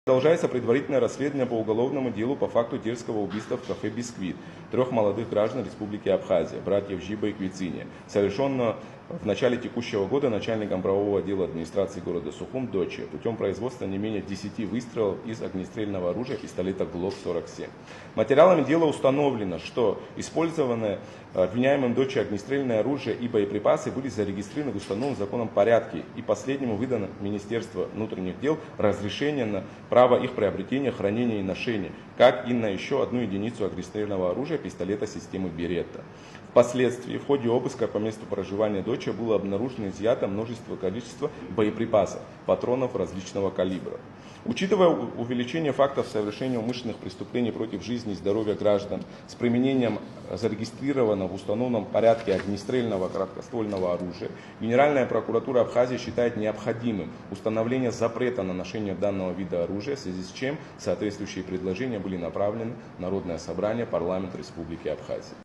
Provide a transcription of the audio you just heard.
Продолжается предварительное расследование по уголовному делу по факту дерзкого убийства в кафе «Бисквит» 3 молодых граждан Республики Абхазия, братьев Жиба и Квицини, совершенного в начале текущего года начальником правового отдела администрации города Сухум Дочи путем производства не менее 10 выстрелов из огнестрельного оружия пистолета ГЛОК-47. Материалами дела установлено, что использованное обвиняемым Дочи огнестрельное оружие и боеприпасы были зарегистрированы в установленном законом порядке, и последнему выдано Министерство внутренних дел разрешение на право их приобретения, хранения и ношения, как и на еще одну единицу огнестрельного оружия пистолета системы Беретта. Впоследствии в ходе обыска по месту проживания Дочи было обнаружено и изъято множество количества боеприпасов, патронов различного калибра. Учитывая увеличение фактов совершения умышленных преступлений против жизни и здоровья граждан с применением зарегистрированного в установленном порядке огнестрельного короткоствольного оружия, Генеральная прокуратура Абхазии считает необходимым установление запрета на ношение данного вида оружия, в связи с чем соответствующие предложения были направлены в Народное собрание парламента Республики Абхазия.